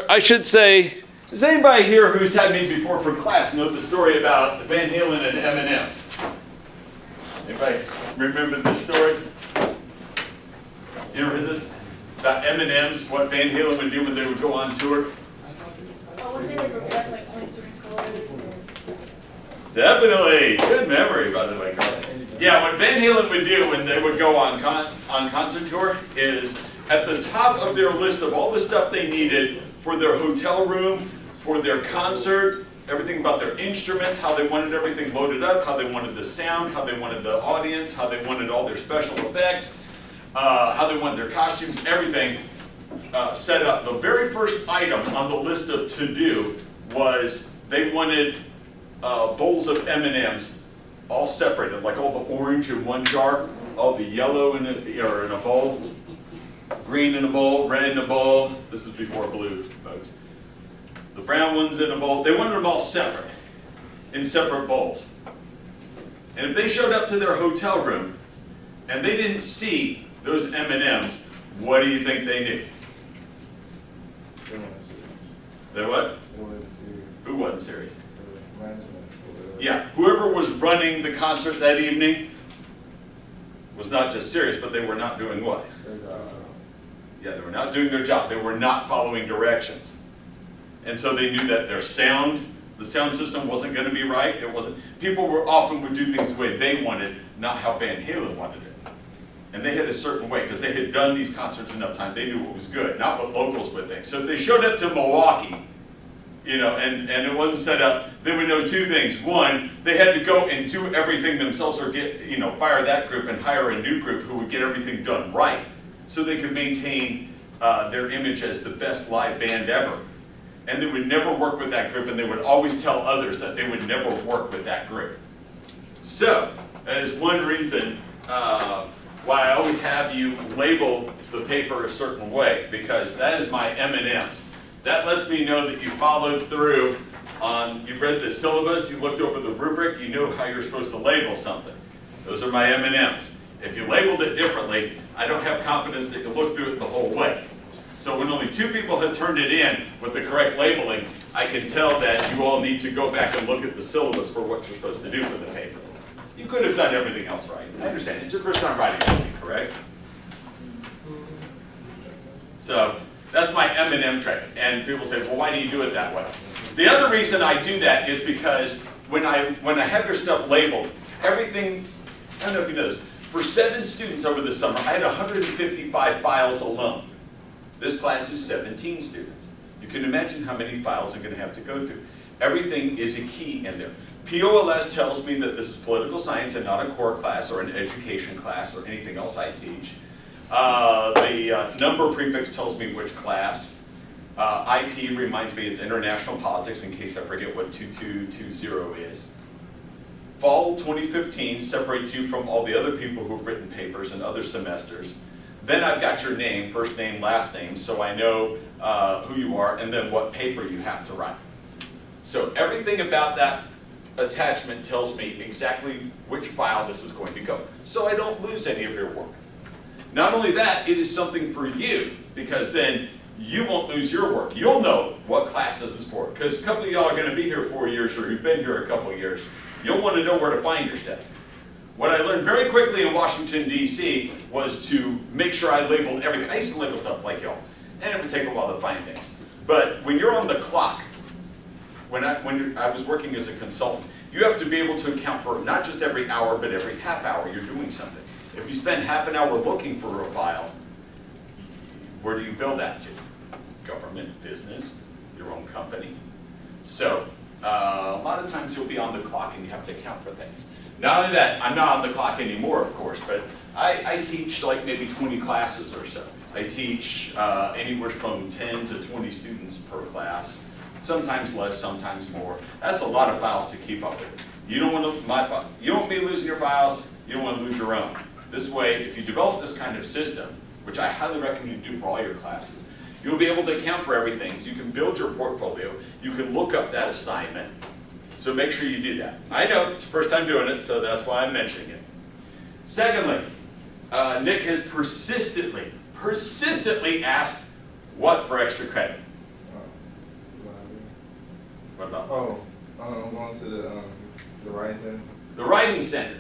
I should say, does anybody here who's had me before for class know the story about Van Halen and M&M's? Anybody remember this story? You ever heard this? About M&M's, what Van Halen would do when they would go on tour? Oh, would they like request like only certain colors? Definitely. Good memory, by the way, Carl. Yeah, what Van Halen would do when they would go on concert tour is at the top of their list of all the stuff they needed for their hotel room, for their concert, everything about their instruments, how they wanted everything loaded up, how they wanted the sound, how they wanted the audience, how they wanted all their special effects, how they wanted their costumes, everything set up. The very first item on the list of to-do was they wanted bowls of M&Ms all separated, like all the orange in one jar, all the yellow in a bowl, green in a bowl, red in a bowl. This is before blue, folks. The brown ones in a bowl. They wanted them all separate, in separate bowls. And if they showed up to their hotel room and they didn't see those M&Ms, what do you think they knew? They what? Who wasn't serious? Yeah, whoever was running the concert that evening was not just serious, but they were not doing what? Yeah, they were not doing their job. They were not following directions. And so they knew that their sound, the sound system wasn't going to be right. It wasn't. People often would do things the way they wanted, not how Van Halen wanted it. And they had a certain way, because they had done these concerts enough time, they knew what was good, not what locals would think. So if they showed up to Milwaukee, and it wasn't set up, they would know two things. One, they had to go and do everything themselves or fire that group and hire a new group who would get everything done right so they could maintain their image as the best live band ever. And they would never work with that group, and they would always tell others that they would never work with that group. So, that is one reason why I always have you label the paper a certain way, because that is my M&Ms. That lets me know that you followed through on, you read the syllabus, you looked over the rubric, you know how you're supposed to label something. Those are my M&Ms. If you labeled it differently, I don't have confidence that you looked through it the whole way. So when only 2 people have turned it in with the correct labeling, I can tell that you all need to go back and look at the syllabus for what you're supposed to do for the paper. You could have done everything else right. I understand. It's your first time writing something, correct? So that's my M&M trick. And people say, well, why do you do it that way? The other reason I do that is because when I have your stuff labeled, everything, I don't know if you know this, for 7 students over the summer, I had 155 files alone. This class is 17 students. You can imagine how many files I'm going to have to go through. Everything is a key in there. POLS tells me that this is political science and not a core class or an education class or anything else I teach. The number prefix tells me which class. IP reminds me it's international politics in case I forget what 2220 is. Fall 2015 separates you from all the other people who've written papers in other semesters. Then I've got your name, first name, last name, so I know who you are, and then what paper you have to write. So everything about that attachment tells me exactly which file this is going to go, so I don't lose any of your work. Not only that, it is something for you, because then you won't lose your work. You'll know what class this is for, because a couple of y'all are going to be here 4 years, or you've been here a couple of years. You'll want to know where to find your stuff. What I learned very quickly in Washington, D.C. was to make sure I labeled everything. I used to label stuff like y'all, and it would take a while to find things. But when you're on the clock, when I was working as a consultant, you have to be able to account for not just every hour, but every half hour you're doing something. If you spend half an hour looking for a file, where do you bill that to? Government, business, your own company. So a lot of times you'll be on the clock and you have to account for things. Not only that, I'm not on the clock anymore, of course, but I teach like maybe 20 classes or so. I teach anywhere from 10 to 20 students per class, sometimes less, sometimes more. That's a lot of files to keep up with. You don't want me losing your files, you don't want to lose your own. This way, if you develop this kind of system, which I highly recommend you do for all your classes, you'll be able to account for everything. So you can build your portfolio, you can look up that assignment. So make sure you do that. I know, it's the first time doing it, so that's why I'm mentioning it. Secondly, Nick has persistently asked what for extra credit? What about? Oh, going to the writing center. The writing center.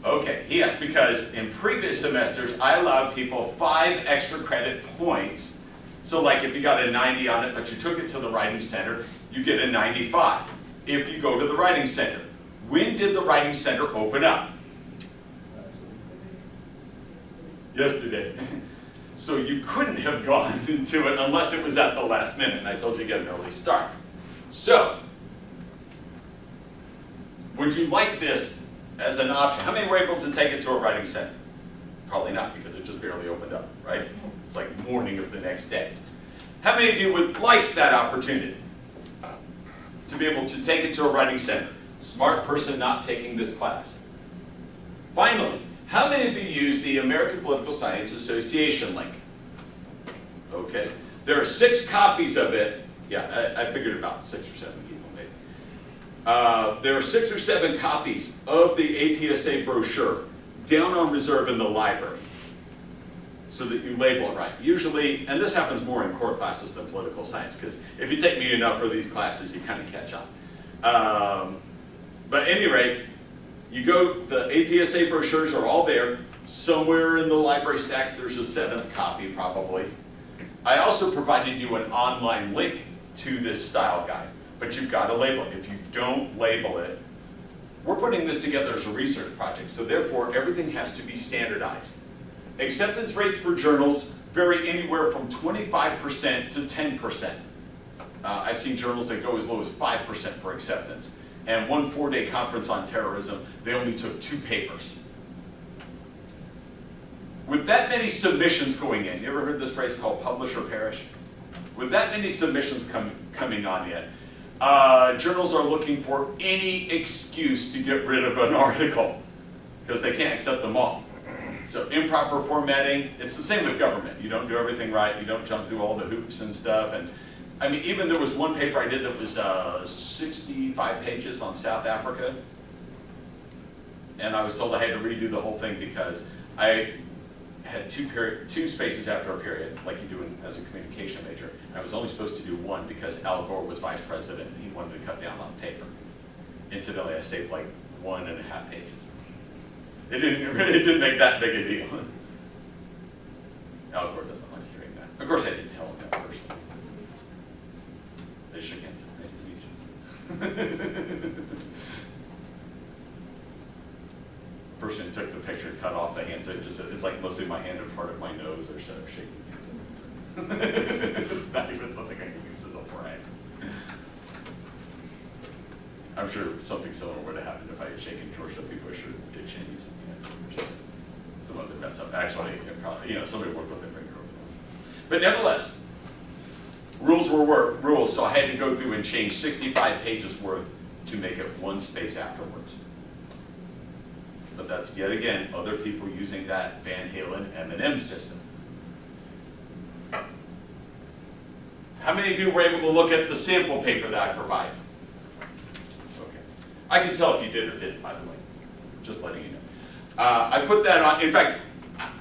Okay, yes, because in previous semesters, I allowed people 5 extra credit points. So like if you got a 90 on it, but you took it to the writing center, you get a 95 if you go to the writing center. When did the writing center open up? Yesterday. So you couldn't have gone to it unless it was at the last minute, and I told you to get an early start. So, would you like this as an option? How many were able to take it to a writing center? Probably not, because it just barely opened up, right? It's like morning of the next day. How many of you would like that opportunity to be able to take it to a writing center? Smart person not taking this class. Finally, how many of you use the American Political Science Association link? Okay, there are 6 copies of it. Yeah, I figured about 6 or 7 people maybe. There are 6 or 7 copies of the APSA brochure down on reserve in the library so that you label it right. Usually, and this happens more in core classes than political science, because if you take me enough for these classes, you kind of catch up. But at any rate, you go, the APSA brochures are all there. Somewhere in the library stacks, there's a 7th copy probably. I also provided you an online link to this style guide, but you've got to label it. If you don't label it, we're putting this together as a research project, so therefore everything has to be standardized. Acceptance rates for journals vary anywhere from 25% to 10%. I've seen journals that go as low as 5% for acceptance. And one 4-day conference on terrorism, they only took 2 papers. With that many submissions going in, you ever heard this phrase called publish or perish? With that many submissions coming on yet, journals are looking for any excuse to get rid of an article because they can't accept them all. So improper formatting, it's the same with government. You don't do everything right, you don't jump through all the hoops and stuff. And I mean, even there was one paper I did that was 65 pages on South Africa. And I was told I had to redo the whole thing because I had two spaces after a period, like you do as a communication major. I was only supposed to do 1 because Al Gore was vice president and he wanted to cut down on paper. Incidentally, I saved like 1.5 pages. It didn't make that big a deal. Al Gore doesn't like hearing that. Of course, I didn't tell him that personally. They shook hands. Nice to meet you. Person who took the picture cut off the hand, so it's like mostly my hand and part of my nose or so shaking hands. It's not even something I can use as a brag. I'm sure something similar would have happened if I had shaken George W. Bush or Dick Cheney, or some other mess up. Actually, probably, somebody worked with their finger over it. But nevertheless, rules were rules, so I had to go through and change 65 pages worth to make it 1 space afterwards. But that's yet again other people using that Van Halen M&M system. How many of you were able to look at the sample paper that I provided? Okay. I can tell if you did or didn't, by the way. Just letting you know. I put that on. In fact,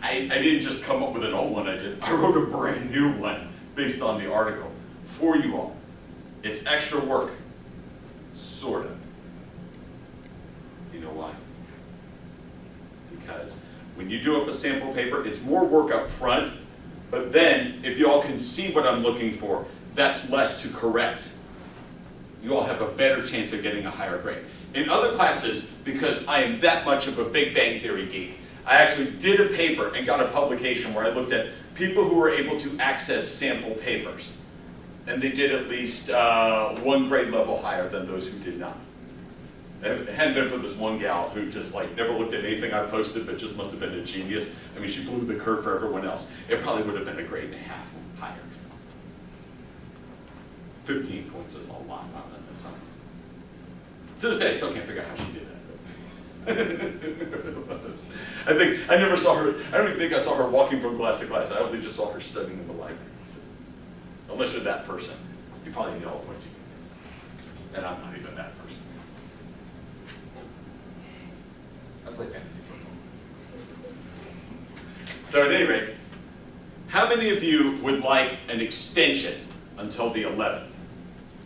I didn't just come up with an old one. I wrote a brand new one based on the article for you all. It's extra work, sort of. You know why? Because when you do up a sample paper, it's more work up front, but then if you all can see what I'm looking for, that's less to correct. You all have a better chance of getting a higher grade. In other classes, because I am that much of a Big Bang Theory geek, I actually did a paper and got a publication where I looked at people who were able to access sample papers. And they did at least 1 grade level higher than those who did not. It hadn't been for this one gal who just never looked at anything I posted, but just must have been a genius. I mean, she blew the curve for everyone else. It probably would have been a grade and a half higher. 15 points is a lot on an assignment. To this day, I still can't figure out how she did that. I never saw her, I don't even think I saw her walking from class to class. I only just saw her studying in the library. So, unless you're that person, you probably need all the points you can get. And I'm not even that person. I play fantasy football. So at any rate, how many of you would like an extension until the 11th?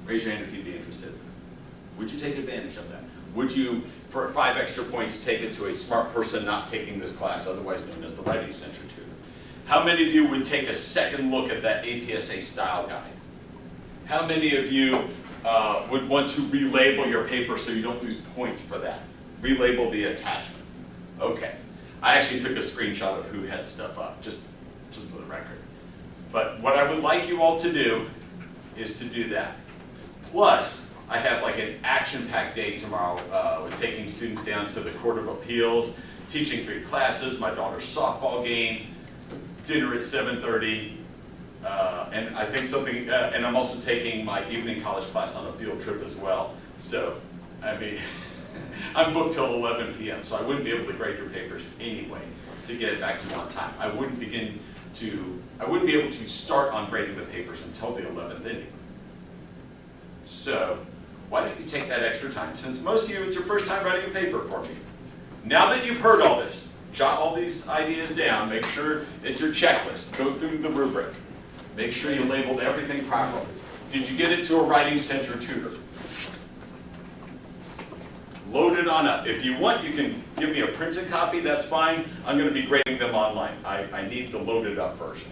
Raise your hand if you'd be interested. Would you take advantage of that? Would you, for 5 extra points, take it to a smart person not taking this class, otherwise known as the Writing Center tutor? How many of you would take a second look at that APSA style guide? How many of you would want to relabel your paper so you don't lose points for that? Relabel the attachment. Okay. I actually took a screenshot of who had stuff up, just for the record. But what I would like you all to do is to do that. Plus, I have like an action-packed day tomorrow with taking students down to the Court of Appeals, teaching 3 classes, my daughter's softball game, dinner at 7:30, and I think something, and I'm also taking my evening college class on a field trip as well. So, I mean, I'm booked till 11 p.m., so I wouldn't be able to grade your papers anyway to get it back to you on time. I wouldn't be able to start on grading the papers until the 11th inning. So, why don't you take that extra time? Since most of you, it's your first time writing a paper for me. Now that you've heard all this, jot all these ideas down, make sure it's your checklist, go through the rubric, make sure you labeled everything properly. Did you get it to a Writing Center tutor? Load it on up. If you want, you can give me a printed copy, that's fine. I'm going to be grading them online. I need the loaded up version.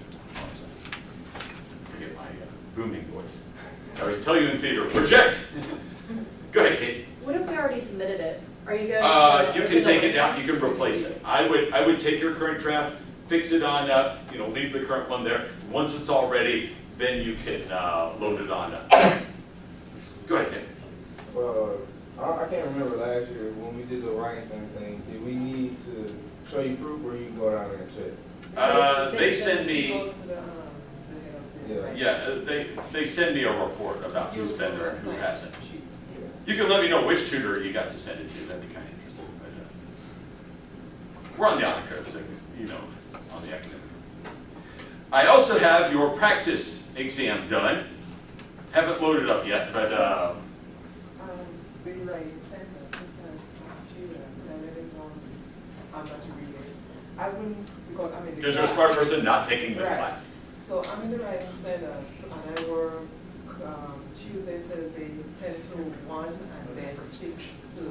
Forget my booming voice. I always tell you in theater, project! Go ahead, Kate. What if we already submitted it? Are you going to? You can take it down, you can replace it. I would take your current draft, fix it on up, leave the current one there. Once it's all ready, then you can load it on up. Go ahead, Nick. Well, I can't remember last year when we did the writing center thing. Did we need to show you proof, or you can go down there and check? They send me, Yeah. they send me a report about who's been there and who hasn't. You can let me know which tutor you got to send it to, that'd be kind of interesting. But, we're on the honor code, so, on the academic. I also have your practice exam done. Haven't loaded up yet, but the writing center, since I'm tutor, and I really don't, I'm not a reader. I wouldn't, because I'm in the because you're a smart person not taking this Right. class. So I'm in the writing center, and I work Tuesday, Thursday, 10 to 1, and then 6 to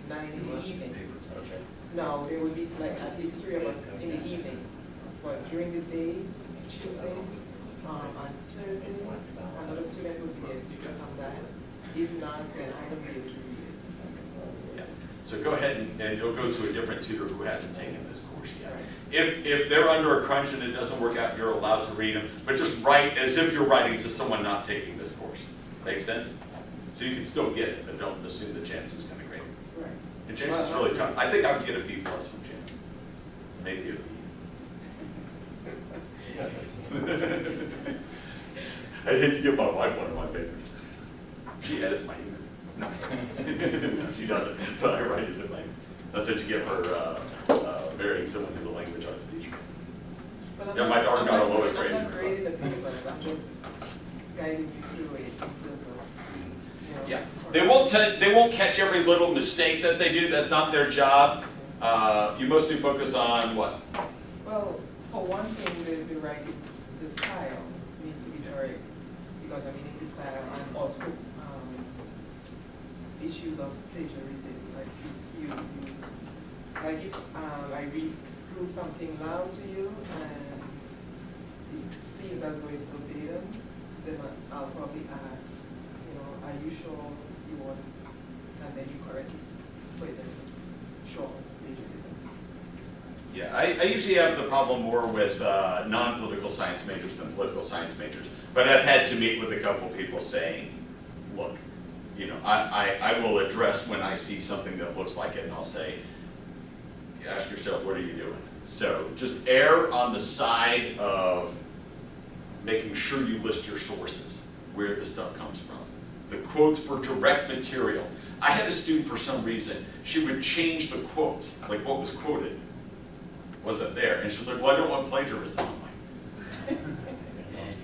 9 in the evening. Now, there would be like at least 3 of us in the evening, but during the day, Tuesday, on Thursday, another student would be there, so you can come back. If not, then I don't be able to read it. Yeah. So go ahead and you'll go to a different tutor who hasn't taken this course yet. If they're under a crunch and it doesn't work out, you're allowed to read them, but just write as if you're writing to someone not taking this course. Make sense? So you can still get it, but don't assume the chance is going to be great. Right. And James is really tough. I think I would get a B+ from James. Maybe a B. I'd hate to give my wife one of my papers. She edits my email. No. No, she doesn't, but I write as a language. That's what you get for marrying someone who's a language arts teacher. But Yeah, my daughter got a lowest grade. I'm not grading the papers, I'm just guiding you through it in terms of, Yeah, they won't catch every little mistake that they do. That's not their job. You mostly focus on what? Well, for one thing, the writing, the style needs to be correct, because I mean, in the style, and also issues of plagiarism, like if I read through something loud to you and it seems as though it's verbatim, then I'll probably ask, are you sure you want, and then you correct it, so it doesn't show as plagiarism. Yeah, I usually have the problem more with non-political science majors than political science majors. But I've had to meet with a couple people saying, look, I will address when I see something that looks like it, and I'll say, ask yourself, what are you doing? So just err on the side of making sure you list your sources, where the stuff comes from. The quotes for direct material. I had a student, for some reason, she would change the quotes, like what was quoted wasn't there. And she's like, well, I don't want plagiarism. I'm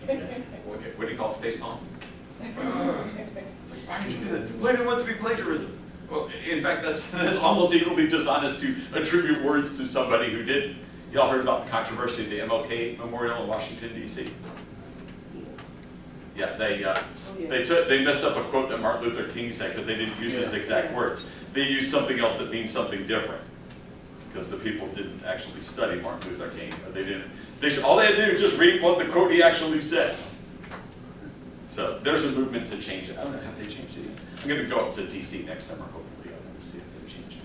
like, okay, what do you call it, face palm? It's like, why did you do that? Well, I didn't want it to be plagiarism. Well, in fact, that's almost equally dishonest to attribute words to somebody who didn't. Y'all heard about the controversy of the MLK Memorial in Washington, D.C.? Yeah, Oh, yeah. they messed up a quote that Martin Luther King said because they didn't use his exact words. They used something else that means something different because the people didn't actually study Martin Luther King. Or they didn't. All they had to do was just read what the quote he actually said. So there's a movement to change it. I don't know, have they changed it yet? I'm going to go up to DC next summer, hopefully. I'm going to see if they've changed it.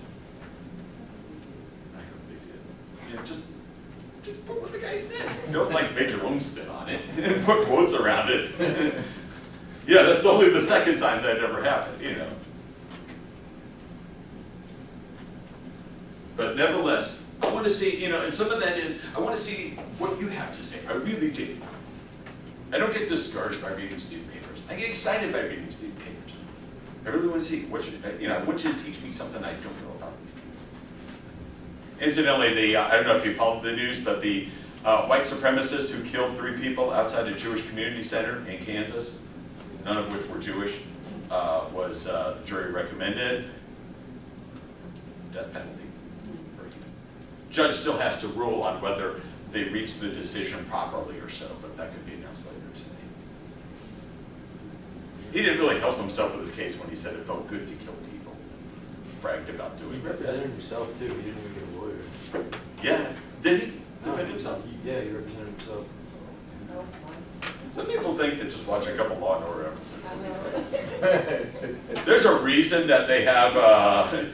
I hope they did. Yeah, just put what the guy said. Don't like make your own spin on it and put quotes around it. Yeah, that's only the second time that ever happened, you know. But nevertheless, I want to see, you know, and some of that is, I want to see what you have to say. I really do. I don't get discouraged by reading student papers. I get excited by reading student papers. I really want to see what you know, I want you to teach me something I don't know about these cases. Incidentally, I don't know if you followed the news, but the white supremacist who killed 3 people outside a Jewish community center in Kansas, none of which were Jewish, was the jury recommended death penalty. Judge still has to rule on whether they reached the decision properly or so, but that could be announced later today. He didn't really help himself with his case when he said it felt good to kill people. Bragged about doing He it. represented himself too, he didn't even get a lawyer. Yeah, did he? Defend himself? Yeah, he represented himself. That was fun. Some people think that just watching a couple Law and Order episodes. I know. There's a reason that they have a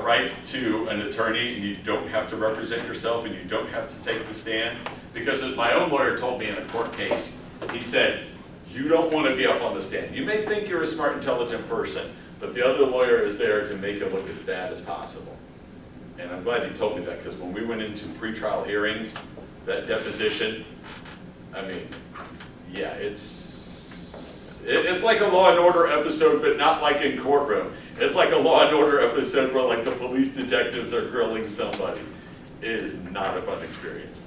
right to an attorney, and you don't have to represent yourself, and you don't have to take the stand. Because as my own lawyer told me in a court case, he said, you don't want to be up on the stand. You may think you're a smart, intelligent person, but the other lawyer is there to make it look as bad as possible. And I'm glad he told me that, because when we went into pretrial hearings, that deposition, I mean, yeah, it's like a Law and Order episode, but not like in courtroom. It's like a Law and Order episode where like the police detectives are grilling somebody. It is not a fun experience.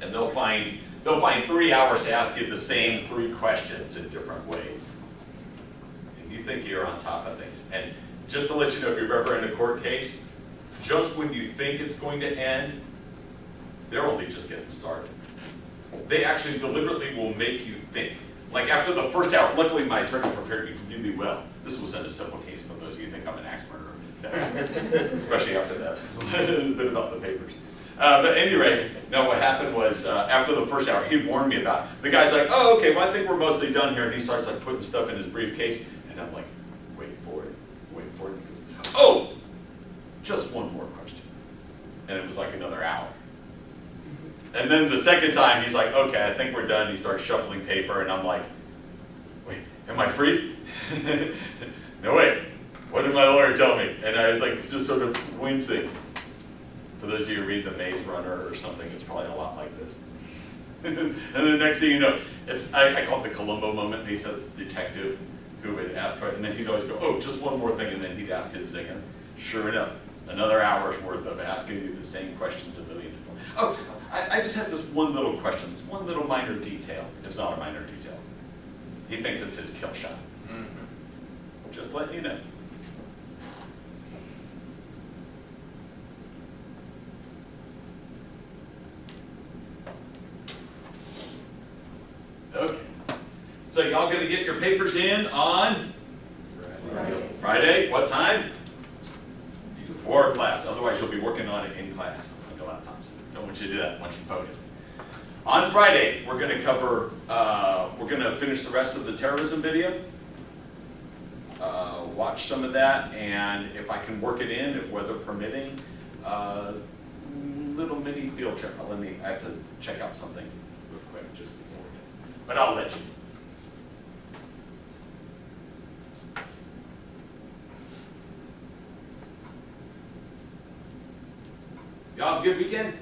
And they'll find 3 hours to ask you the same 3 questions in different ways. And you think you're on top of things. And just to let you know, if you're ever in a court case, just when you think it's going to end, they're only just getting started. They actually deliberately will make you think. Like after the first hour, luckily my attorney prepared me really well. This was in a civil case for those of you who think I'm an axe murderer. Especially after that, a bit about the papers. But at any rate, no, what happened was after the first hour, he warned me about it. The guy's like, oh, okay, well I think we're mostly done here. And he starts like putting stuff in his briefcase. And I'm like, wait for it. He goes, oh, just one more question. And it was like another hour. And then the second time, he's like, okay, I think we're done. He starts shuffling paper, and I'm like, wait, am I free? No, wait, what did my lawyer tell me? And I was like, just sort of wincing. For those of you who read The Maze Runner or something, it's probably a lot like this. And the next thing you know, I call it the Columbo moment. He says detective who would ask, and then he'd always go, oh, just one more thing, and then he'd ask his zinger. Sure enough, another hour's worth of asking you the same questions a million different. Oh, I just have this one little question, this one little minor detail. It's not a minor detail. He thinks it's his kill shot. Mm-hmm. Just letting you know. Okay. So y'all gonna get your papers in on Friday? What time? Before class. Otherwise you'll be working on it in class on your laptops. Don't want you to do that. I want you to focus. On Friday, we're gonna cover, we're gonna finish the rest of the terrorism video. Watch some of that, and if I can work it in, if weather permitting, little mini field trip. I have to check out something real quick just before. But I'll let you. Y'all have a good weekend?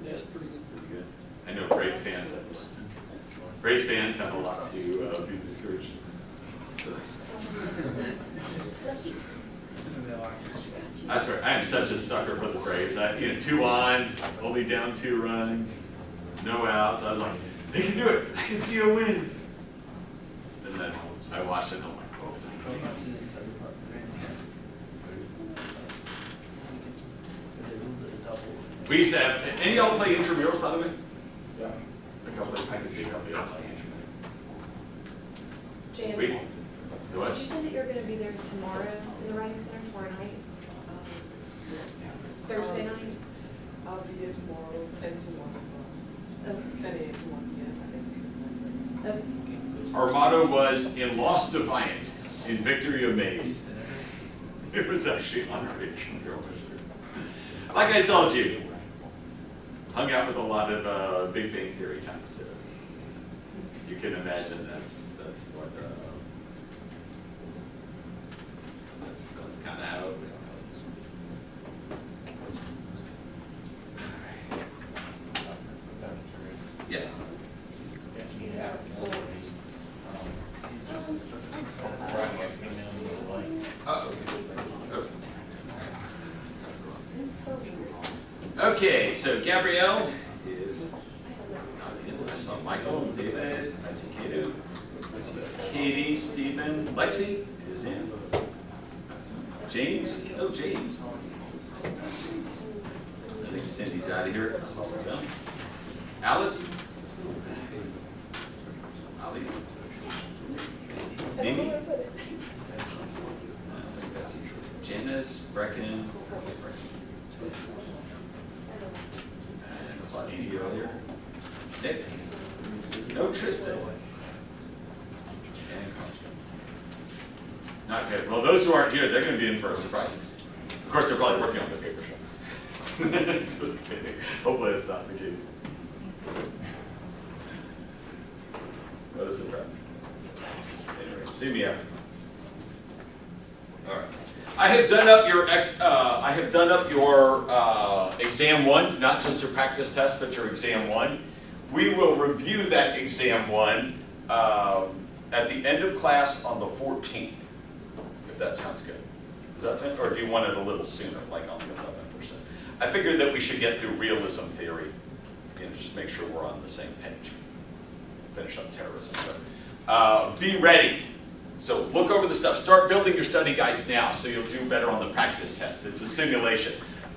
Yeah, it's pretty good. Pretty good. I know Braves fans have a lot to be discouraged. I swear, I am such a sucker for the Braves. 2 on, only down 2 runs, no outs. I was like, they can do it. I can see a win. And then I watched it and I'm like, what was that? We used to have, any of y'all play intramurals, by the way? Yeah. Okay. I can see a couple of others. James, Wait. The what? did you say that you're gonna be there tomorrow in the writing center tomorrow night? Thursday night? I'll be here tomorrow, 10 to 1 as well. Okay. 10 a.m. to 1 p.m. I think 6 Okay. Our motto was, in loss defiant, in victory amazed. It was actually unreal. Like I told you, hung out with a lot of Big Bang Theory types. So you can imagine that's what that's kind of how it was. Yes. Okay, so Gabrielle is not in. I saw Michael, David, I see Kato, I see Katie, Stephen, Lexi is in. James, oh James. I think Cindy's out of here. I saw her done. Alice. Ali. Mimi. I don't think that's easy. Janice, Brecken. And I saw Edie earlier. Nick. No Tristan. And Carl. Not good. Well, those who aren't here, they're going to be in for a surprise. Of course, they're probably working on the paper show. Just kidding. Hopefully that's not the case. What a surprise. Anyway, see me after class. All right. I have done up your exam 1, not just your practice test, but your exam 1. We will review that exam 1 at the end of class on the 14th, if that sounds good. Does that sound, or do you want it a little sooner, like on the 11th or so? I figured that we should get through realism theory, just make sure we're on the same page. Finish up terrorism. So, be ready. So look over the stuff. Start building your study guides now so you'll do better on the practice test. It's a simulation.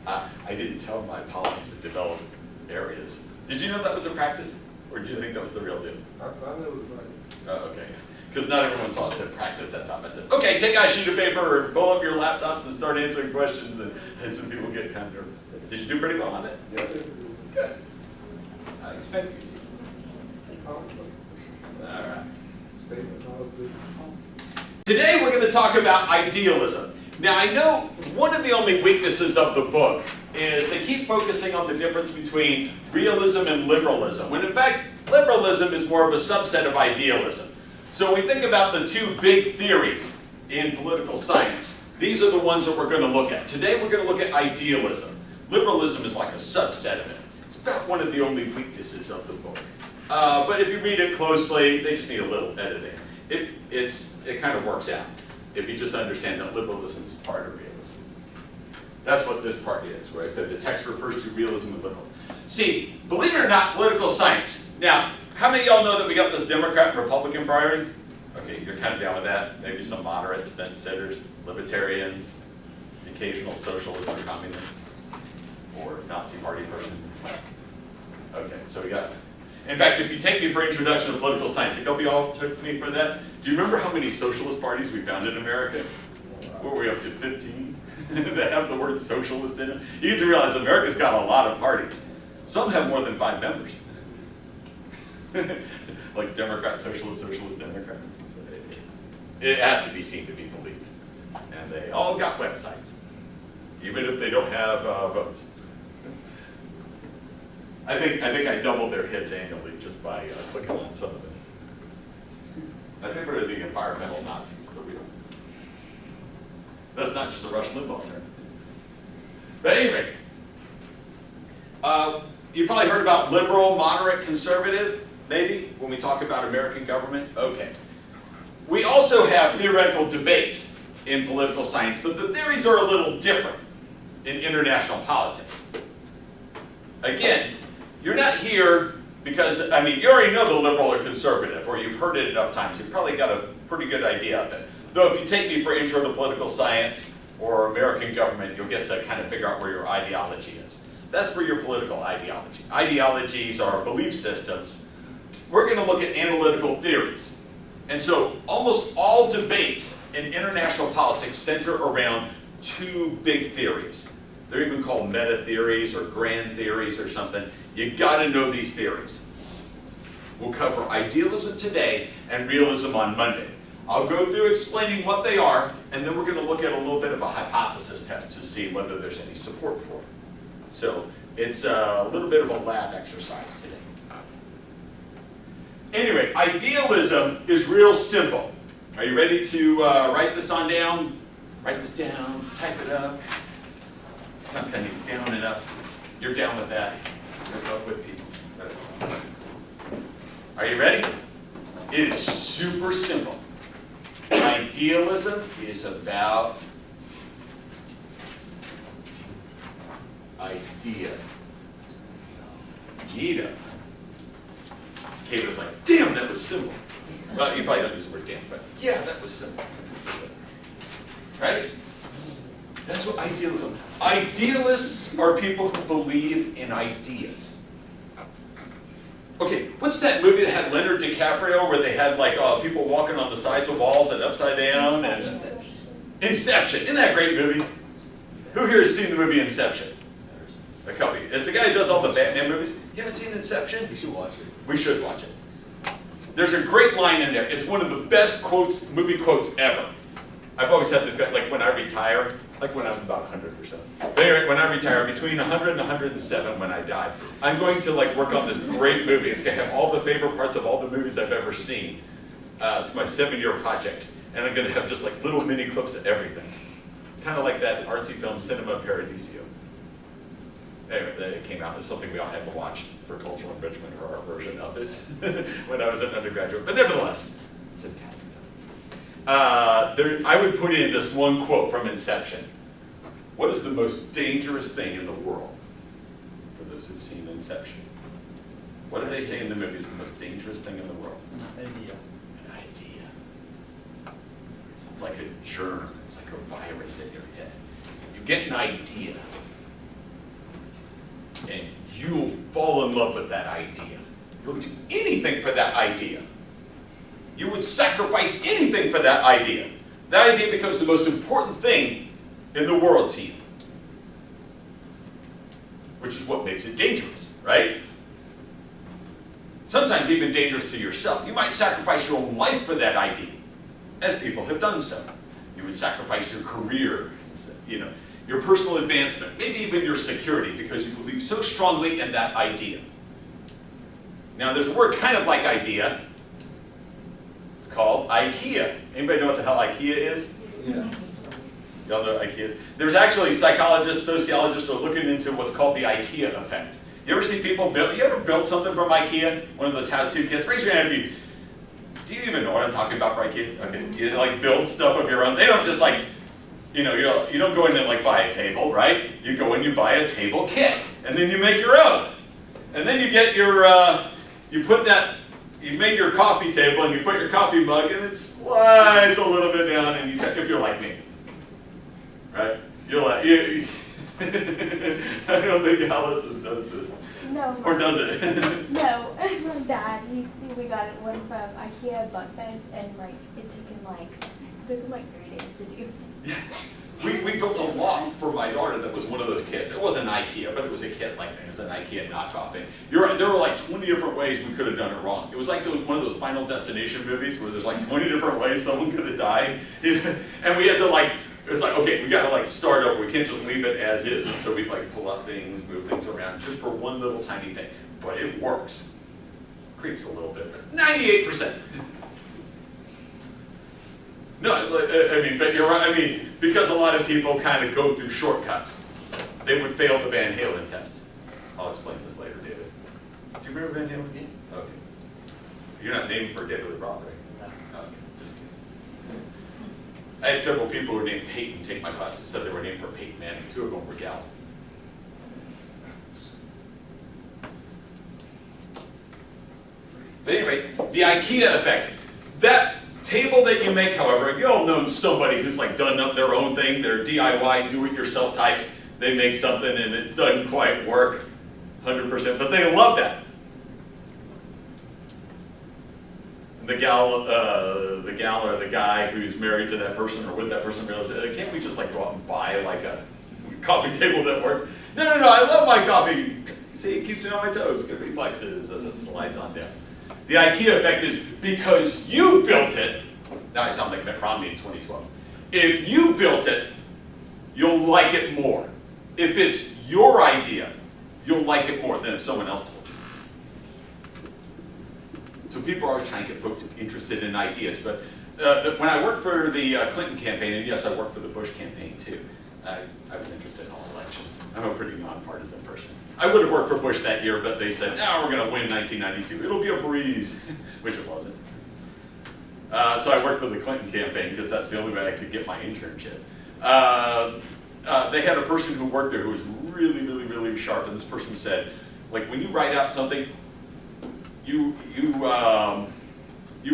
I didn't tell my politics and development areas. Did you know that was a practice? Or did you think that was the real deal? I knew it was like, Oh, okay. Because not everyone saw it said practice that time. I said, okay, take out a sheet of paper and pull up your laptops and start answering questions, and some people get kind of nervous. Did you do pretty well on it? yeah, Good. I expect you to. All right. States and politics. Today we're going to talk about idealism. Now I know one of the only weaknesses of the book is they keep focusing on the difference between realism and liberalism, when in fact liberalism is more of a subset of idealism. So when we think about the two big theories in political science, these are the ones that we're going to look at. Today we're going to look at idealism. Liberalism is like a subset of it. It's about one of the only weaknesses of the book. But if you read it closely, they just need a little editing. It kind of works out if you just understand that liberalism is part of realism. That's what this part is, where I said the text refers to realism and liberalism. See, believe it or not, political science. Now, how many of y'all know that we got this Democrat and Republican priority? Okay, you're kind of down with that. Maybe some moderates, fence sitters, libertarians, occasional socialist or communist, or Nazi party person. Okay, so we got. In fact, if you take me for Introduction to Political Science, a couple of y'all took me for that. Do you remember how many socialist parties we found in America? What were we up to, 15? That have the word socialist in it? You get to realize America's got a lot of parties. Some have more than 5 members. Like Democrat, Socialist, Socialist, Democrats. It has to be seen to be believed. And they all got websites, even if they don't have votes. I think I doubled their hits annually just by clicking on some of them. I think we're the environmental Nazis, but we don't. That's not just a Rush Limbaugh term. But anyway, you probably heard about liberal, moderate, conservative, maybe, when we talk about American government. Okay. We also have theoretical debates in political science, but the theories are a little different in international politics. Again, you're not here because, I mean, you already know the liberal or conservative, or you've heard it enough times. You've probably got a pretty good idea of it. Though if you take me for Intro to Political Science or American government, you'll get to kind of figure out where your ideology is. That's for your political ideology. Ideologies are belief systems we're going to look at analytical theories. And so almost all debates in international politics center around two big theories. They're even called meta theories or grand theories or something. You got to know these theories. We'll cover idealism today and realism on Monday. I'll go through explaining what they are, and then we're going to look at a little bit of a hypothesis test to see whether there's any support for it. So it's a little bit of a lab exercise today. Anyway, idealism is real simple. Are you ready to write this on down? Write this down, type it up. Sounds kind of down and up. You're down with that. You're up with people. Are you ready? It is super simple. Idealism is about ideas. Gita. Kate was like, damn, that was simple. Well, you probably don't use the word damn, but yeah, that was simple. Right? That's what idealism. Idealists are people who believe in ideas. Okay, what's that movie that had Leonard DiCaprio where they had like people walking on the sides of walls and upside down? Inception. Isn't that a great movie? Who here has seen the movie Inception? A couple. It's the guy who does all the Batman movies. You haven't seen Inception? We should watch it. We should watch it. There's a great line in there. It's one of the best quotes, movie quotes ever. I've always had this, like when I retire, like when I'm about 100 or so. But anyway, when I retire, between 100 and 107 when I die, I'm going to like work on this great movie. It's going to have all the favorite parts of all the movies I've ever seen. It's my 7-year project. And I'm going to have just like little mini clips of everything. Kind of like that artsy film, Cinema Paradiso. Anyway, it came out as something we all had to watch for cultural enrichment, or our version of it, when I was an undergraduate. But nevertheless, it's a talent. I would put in this one quote from Inception. What is the most dangerous thing in the world? For those who've seen Inception. What do they say in the movie is the most dangerous thing in the world? An idea. An idea. It's like a germ. It's like a virus in your head. You get an idea, and you'll fall in love with that idea. You'll do anything for that idea. You would sacrifice anything for that idea. That idea becomes the most important thing in the world to you. Which is what makes it dangerous, right? Sometimes even dangerous to yourself. You might sacrifice your own life for that idea, as people have done so. You would sacrifice your career, your personal advancement, maybe even your security, because you believe so strongly in that idea. Now, there's a word kind of like idea. It's called IKEA. Anybody know what the hell IKEA is? Yeah. Y'all know what IKEA is? There's actually psychologists, sociologists are looking into what's called the IKEA effect. You ever see people build, you ever built something from IKEA? One of those how-to kits? Raise your hand if you, do you even know what I'm talking about for IKEA? Okay, you like build stuff of your own. They don't just like, you don't go in and like buy a table, right? You go in, you buy a table kit, and then you make your own. And then you get your, you made your coffee table and you put your coffee mug and it slides a little bit down and if you're like me, right? You're like, I don't think Alice does this. No. Or does it? No, my dad, we got it one from IKEA bunk bed, and like it took him like 3 days to do. Yeah. We built a loft for my daughter that was one of those kits. It wasn't IKEA, but it was a kit like that. It was an IKEA knockoff thing. You're right, there were like 20 different ways we could have done it wrong. It was like one of those Final Destination movies where there's like 20 different ways someone could have died. And we had to like, it's like, okay, we gotta like start over. We can't just leave it as is. And so we like pull up things, move things around just for one little tiny thing. But it works. Creaks a little bit, but 98%. No, I mean, but you're right. I mean, because a lot of people kind of go through shortcuts, they would fail the Van Halen test. I'll explain this later, David. Do you remember Van Halen again? Okay. You're not named for David Lee Roth, right? No. Okay, just kidding. I had several people who were named Peyton take my class and said they were named for Peyton Manning. 2 of them were gals. But anyway, the IKEA effect. That table that you make, however, have you all known somebody who's like done up their own thing? They're DIY, do-it-yourself types. They make something and it doesn't quite work 100%, but they love that. the gal or the guy who's married to that person or with that person realizes, can't we just like go out and buy like a coffee table that works? No, I love my coffee. See, it keeps me on my toes, good reflexes as it slides on down. The IKEA effect is because you built it. Now I sound like Mitt Romney in 2012. If you built it, you'll like it more. If it's your idea, you'll like it more than if someone else told you. So people are always trying to get folks interested in ideas. But when I worked for the Clinton campaign, and yes, I worked for the Bush campaign too, I was interested in all elections. I'm a pretty nonpartisan person. I would have worked for Bush that year, but they said, no, we're going to win 1992. It'll be a breeze, which it wasn't. So I worked for the Clinton campaign because that's the only way I could get my internship. They had a person who worked there who was really sharp, and this person said, like, when you write out something, you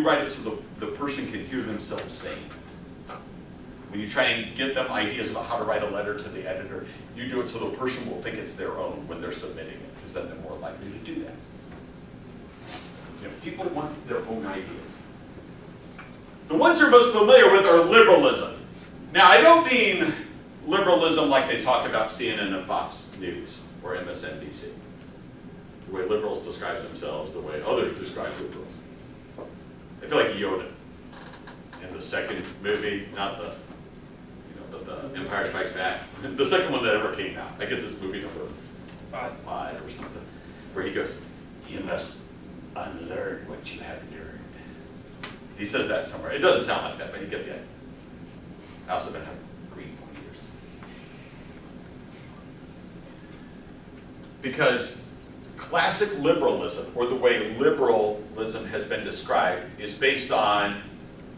write it so the person can hear themselves saying. When you try and get them ideas about how to write a letter to the editor, you do it so the person will think it's their own when they're submitting it, because then they're more likely to do that. You know, people want their own ideas. The ones you're most familiar with are liberalism. Now, I don't mean liberalism like they talk about CNN and Fox News or MSNBC. The way liberals describe themselves, the way others describe liberals. I feel like Yoda in the second movie, not the, but the Empire Strikes Back, the second one that ever came out. I guess it's movie number 5 or something, where he goes, "You must unlearn what you have learned." He says that somewhere. It doesn't sound like that, but you get the idea. I also been having green 20 years. Because classic liberalism, or the way liberalism has been described, is based on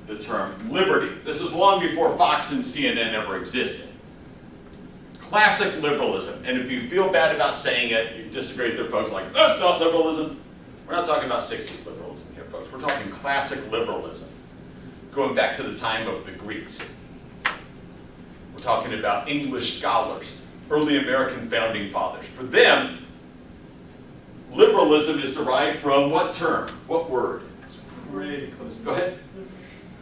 the term liberty. This is long before Fox and CNN ever existed. Classic liberalism, and if you feel bad about saying it, you disagree with their folks like, that's not liberalism. We're not talking about 60s liberalism here, folks. We're talking classic liberalism, going back to the time of the Greeks. We're talking about English scholars, early American founding fathers. For them, liberalism is derived from what term? What word? It's pretty close. Go ahead.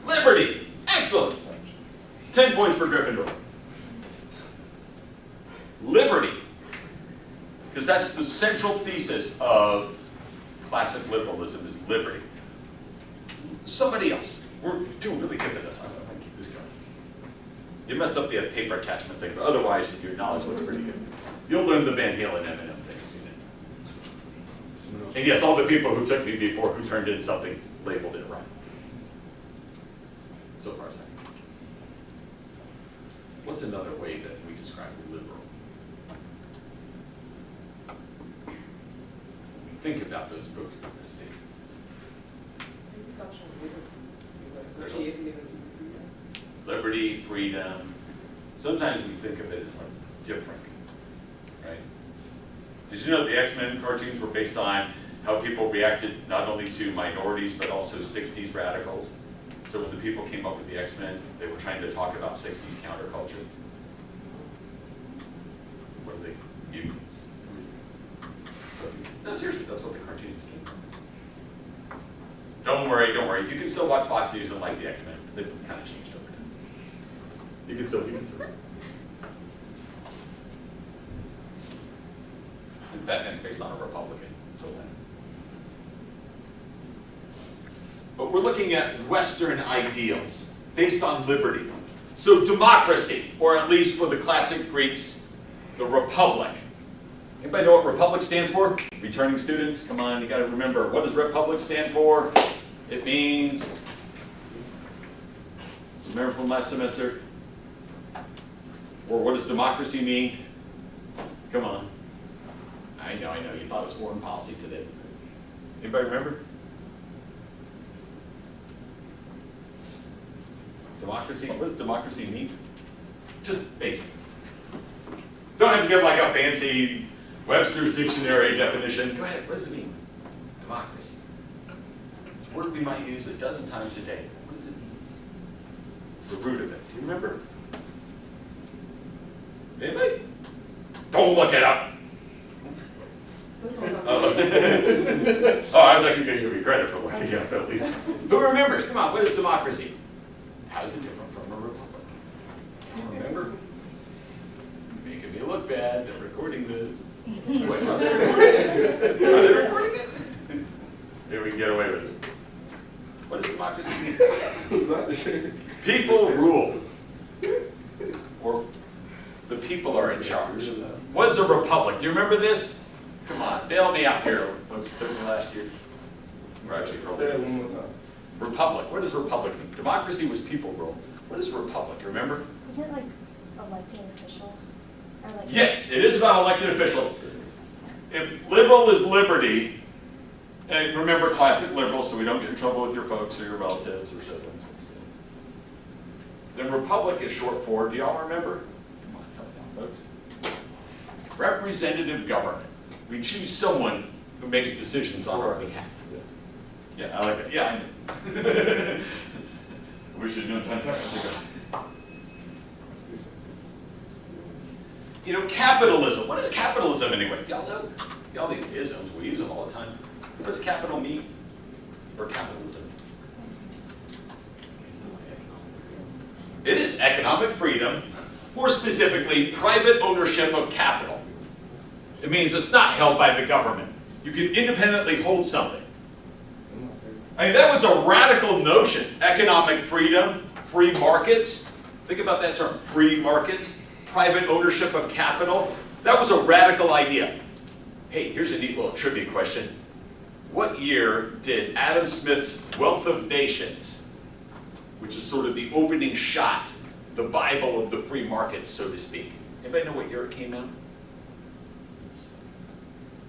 Liberty. Excellent. 10 points for Gryffindor. Liberty. Because that's the central thesis of classic liberalism, is liberty. Somebody else. We're doing really good at this. I'm going to keep this going. You messed up the paper attachment thing, but otherwise your knowledge looks pretty good. You'll learn the Van Halen M&M thing soon. And yes, all the people who took me before who turned in something labeled it right. So far as I know. What's another way that we describe liberal? Think about those books from the 60s. Liberty, freedom. Sometimes we think of it as like different, right? Did you know the X-Men cartoons were based on how people reacted not only to minorities but also 60s radicals? So when the people came up with the X-Men, they were trying to talk about 60s counterculture. What are they? Mutants. No, seriously, that's what the cartoons came from. Don't worry. You can still watch Fox News and like the X-Men. They've kind of changed over time. You can still. And Batman's based on a Republican, so then. But we're looking at Western ideals based on liberty. So democracy, or at least for the classic Greeks, the republic. Anybody know what republic stands for? Returning students, come on, you got to remember. What does republic stand for? It means, remember from last semester? Or what does democracy mean? Come on. I know, you thought it was foreign policy today. Anybody remember? Democracy, what does democracy mean? Just basic. Don't have to give like a fancy Webster's dictionary definition. Go ahead, what does it mean? Democracy. It's a word we might use a dozen times a day. What does it mean? The root of it. Do you remember? Anybody? Don't look it up. Oh, I was actually giving you credit for looking it up at least. Who remembers? Come on, what is democracy? How is it different from a republic? Remember? Making me look bad, they're recording this. Wait, are they recording it? Are they recording it? Maybe we can get away with it. What does democracy mean? People rule. Or the people are in charge. What is a republic? Do you remember this? Come on, bail me out here, folks who took me last year. We're actually Say it one more time. Republic. What does republic mean? Democracy was people rule. What is republic? Remember? Is it like elected officials? Or like Yes, it is about elected officials. If liberal is liberty, and remember classic liberal, so we don't get in trouble with your folks or your relatives or siblings. Then republic is short for, do y'all remember? Come on, help me out, folks. Representative government. We choose someone who makes decisions on our behalf. Yeah, I like that. Yeah, I know. We should know 10 seconds ago. You know, capitalism. What is capitalism anyway? Y'all know? Y'all these isms, we use them all the time. What does capital mean? Or capitalism? It is economic freedom, more specifically, private ownership of capital. It means it's not held by the government. You can independently hold something. I mean, that was a radical notion. Economic freedom, free markets. Think about that term, free markets, private ownership of capital. That was a radical idea. Hey, here's a neat little trivia question. What year did Adam Smith's Wealth of Nations, which is sort of the opening shot, the Bible of the free market, so to speak? Anybody know what year it came out?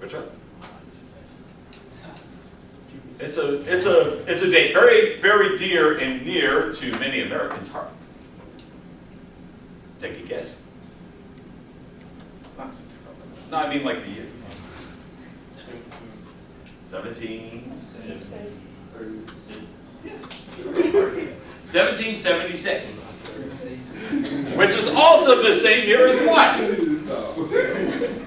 Which one? It's a date very, very dear and near to many Americans' heart. Take a guess. No, I mean like the year. 1776. Which is also the same year as what?